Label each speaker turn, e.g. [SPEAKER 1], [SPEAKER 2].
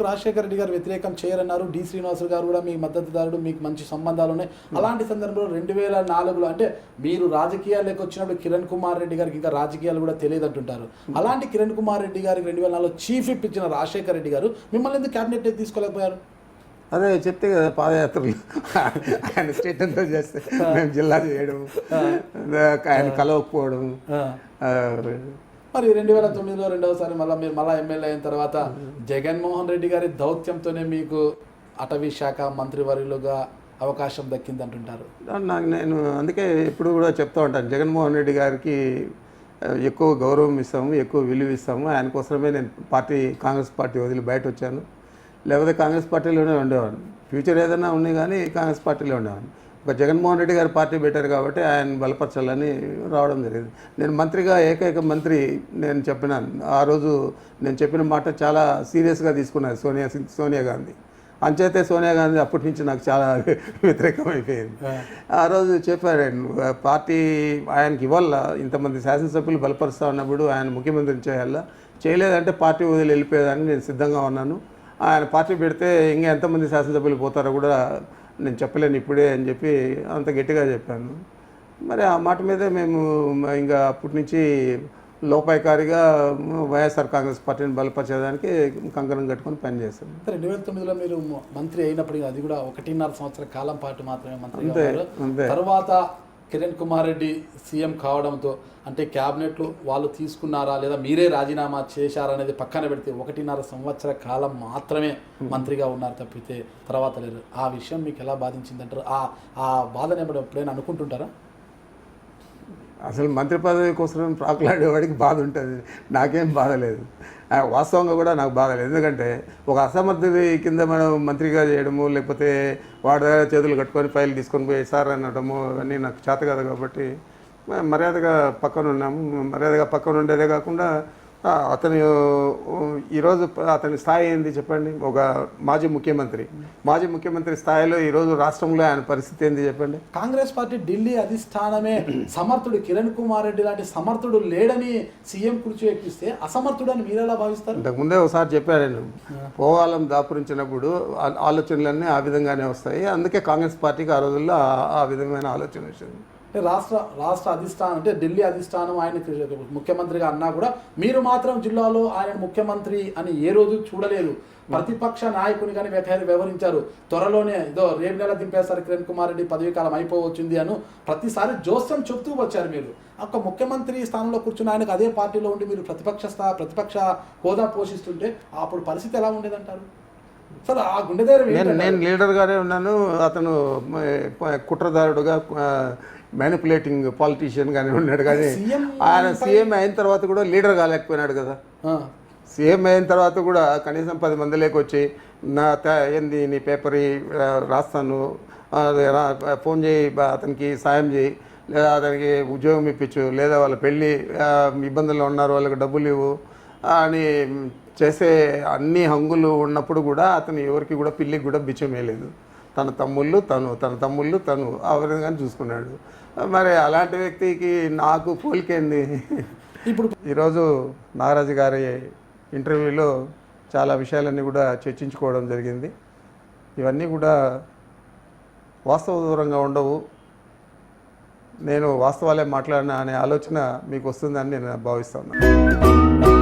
[SPEAKER 1] రాజశేఖర రెడ్డి గారు వ్యతిరేకం చేయరన్నారు. డి శ్రీనివాస్ గారు కూడా మీ మద్దతుదారుడు, మీకు మంచి సంబంధాలు ఉన్నాయి. అలాంటి సందర్భంలో 2004లో అంటే మీరు రాజకీయాల్లోకి వచ్చినప్పుడు కిరణ్ కుమార్ రెడ్డి గారికి ఇంకా రాజకీయాలు కూడా తెలియదు అంటుంటారు. అలాంటి కిరణ్ కుమార్ రెడ్డి గారికి 2004లో చీఫ్ విప్ ఇచ్చిన రాజశేఖర రెడ్డి గారు మిమ్మల్ని ఎందుకు క్యాబినెట్ తీసుకోలేకపోయారు?
[SPEAKER 2] అదే చెప్తే కదా, పాదయాత్రలు ఆయన స్టేట్ అంతా చేస్తే మేము జిల్లా చేయడం, ఆయన కలవకపోవడం.
[SPEAKER 1] మరి 2009లో రెండవసారి మీరు మళ్ళీ ఎమ్మెల్యే అయిన తర్వాత జగన్మోహన్ రెడ్డి గారి దౌత్యంతోనే మీకు అటవీ శాఖ మంత్రివర్యులుగా అవకాశం దక్కిందంటుంటారు.
[SPEAKER 2] నేను అందుకే ఎప్పుడు కూడా చెప్తూ ఉంటాను, జగన్మోహన్ రెడ్డి గారికి ఎక్కువ గౌరవం ఇస్తాము, ఎక్కువ విలువ ఇస్తాము. ఆయన కోసమే నేను కాంగ్రెస్ పార్టీ వదిలి బయట వచ్చాను. లేకపోతే కాంగ్రెస్ పార్టీలోనే ఉండేవాడిని. ఫ్యూచర్ ఏదైనా ఉన్నాయి కానీ కాంగ్రెస్ పార్టీలో ఉండేవాడిని. ఒక జగన్మోహన్ రెడ్డి గారు పార్టీ పెట్టారు కాబట్టి ఆయన బలపరచాలని రావడం జరిగింది. నేను మంత్రిగా ఏకైక మంత్రి నేను చెప్పినాను. ఆ రోజు నేను చెప్పిన మాట చాలా సీరియస్గా తీసుకున్నారు సోనియా గాంధీ. అంచేతే సోనియా గాంధీ అప్పటి నుంచి నాకు చాలా వ్యతిరేకమైపోయింది. ఆ రోజు చెప్పారు, పార్టీ ఆయనకి ఇవ్వాల, ఇంతమంది శాసనసభ్యులు బలపరుస్తూ ఉన్నప్పుడు ఆయన ముఖ్యమంత్రిని చేయాలా, చేయలేదంటే పార్టీ వదిలి వెళ్ళిపోయేదాన్ని నేను సిద్ధంగా ఉన్నాను. ఆయన పార్టీ పెడితే ఇంకా ఎంతమంది శాసనసభ్యులు పోతారో కూడా నేను చెప్పలేను ఇప్పుడే అని చెప్పి అంత గట్టిగా చెప్పాను. మరి ఆ మాట మీదే మేము ఇంకా అప్పటి నుంచి లోపాయకారిగా వైఎస్ఆర్ కాంగ్రెస్ పార్టీని బలపరిచేదానికి కంకణం కట్టుకొని పనిచేస్తాం.
[SPEAKER 1] 2009లో మీరు మంత్రి అయినప్పటికీ అది కూడా 1.5 సంవత్సర కాలం పాటు మాత్రమే మంత్రి. తర్వాత కిరణ్ కుమార్ రెడ్డి సీఎం కావడంతో అంటే క్యాబినెట్లు వాళ్ళు తీసుకున్నారా లేదా మీరే రాజీనామా చేశారనేది పక్కన పెడితే 1.5 సంవత్సర కాలం మాత్రమే మంత్రిగా ఉన్నారు తప్పితే తర్వాత లేరు. ఆ విషయం మీకు ఎలా బాధించిందంటారు? ఆ బాధను ఎప్పుడైనా అనుకుంటుంటారా?
[SPEAKER 2] అసలు మంత్రి పదవి కోసం ప్రాకులాడేవాడికి బాధ ఉంటుంది, నాకేం బాధ లేదు. వాస్తవంగా కూడా నాకు బాధ లేదు. ఎందుకంటే ఒక అసమర్థుడి కింద మనం మంత్రిగా చేయడము, లేకపోతే వాడి దగ్గర చేతులు కట్టుకొని ఫైల్ తీసుకొని పోయి సార్ అనడము అవన్నీ నాకు చేత కాదు. కాబట్టి మర్యాదగా పక్కన ఉన్నాము. మర్యాదగా పక్కన ఉండేదే కాకుండా అతను ఈరోజు అతని స్థాయి ఏంది చెప్పండి? ఒక మాజీ ముఖ్యమంత్రి స్థాయిలో ఈరోజు రాష్ట్రంలో ఆయన పరిస్థితి ఏంది చెప్పండి?
[SPEAKER 1] కాంగ్రెస్ పార్టీ ఢిల్లీ అధిష్టానమే సమర్థుడు కిరణ్ కుమార్ రెడ్డి లాంటి సమర్థుడు లేడని సీఎం కుర్చీ ఎక్కిస్తే అసమర్థుడు అని మీరు ఎలా భావిస్తారు?
[SPEAKER 2] ఇంతకుముందే ఒకసారి చెప్పాను నేను, పోవాలం దాపురించినప్పుడు ఆలోచనలన్నీ ఆ విధంగానే వస్తాయి. అందుకే కాంగ్రెస్ పార్టీకి ఆ రోజుల్లో ఆ విధమైన ఆలోచన వచ్చింది.
[SPEAKER 1] అంటే రాష్ట్ర అధిష్టానం అంటే ఢిల్లీ అధిష్టానం ఆయన ముఖ్యమంత్రిగా అన్నా కూడా మీరు మాత్రం జిల్లాలో ఆయన ముఖ్యమంత్రి అని ఏ రోజు చూడలేదు. ప్రతిపక్ష నాయకునిగానే వ్యవహరించారు. త్వరలోనే ఏదో రేపు నెల దింపేస్తారు కిరణ్ కుమార్ రెడ్డి పదవీ కాలం అయిపోవచ్చింది అని ప్రతిసారి జోస్యం చెప్తూ వచ్చారు. మీరు ఒక ముఖ్యమంత్రి స్థానంలో కూర్చున్న ఆయనకు అదే పార్టీలో ఉండి మీరు ప్రతిపక్ష హోదా పోషిస్తుంటే అప్పుడు పరిస్థితి ఎలా ఉండేదంటారు? సార్ ఆ గుండెధైర్యం
[SPEAKER 2] నేను లీడర్గానే ఉన్నాను, అతను కుట్రదారుడుగా మ్యానిపులేటింగ్ పాలిటీషియన్గానే ఉన్నాడు. కానీ ఆయన సీఎం అయిన తర్వాత కూడా లీడర్ కాలేకపోయినాడు కదా. సీఎం అయిన తర్వాత కూడా కనీసం 10 మంది లేకొచ్చి ఏంది నీ పేపర్ రాస్తాను, ఫోన్ చేయి, అతనికి సాయం చేయి, లేదా అతనికి ఉద్యోగం ఇప్పించు, లేదా వాళ్ళ పెళ్ళి ఇబ్బందుల్లో ఉన్నారు వాళ్ళకి డబ్బులు ఇవ్వు అని చేసే అన్ని హంగులు ఉన్నప్పుడు కూడా అతను ఎవరికి కూడా పిల్లికి కూడా బిచ్చం వేయలేదు. తన తమ్ముళ్ళు తను ఆ విధంగా చూసుకున్నాడు. మరి అలాంటి వ్యక్తికి నాకు పోలికేంది? ఇప్పుడు ఈరోజు నాగరాజు గారి ఇంటర్వ్యూలో చాలా విషయాలన్నీ కూడా చర్చించుకోవడం జరిగింది. ఇవన్నీ కూడా వాస్తవ దూరంగా ఉండవు. నేను వాస్తవాలే మాట్లాడినా అనే ఆలోచన మీకు వస్తుందని నేను భావిస్తున్నాను.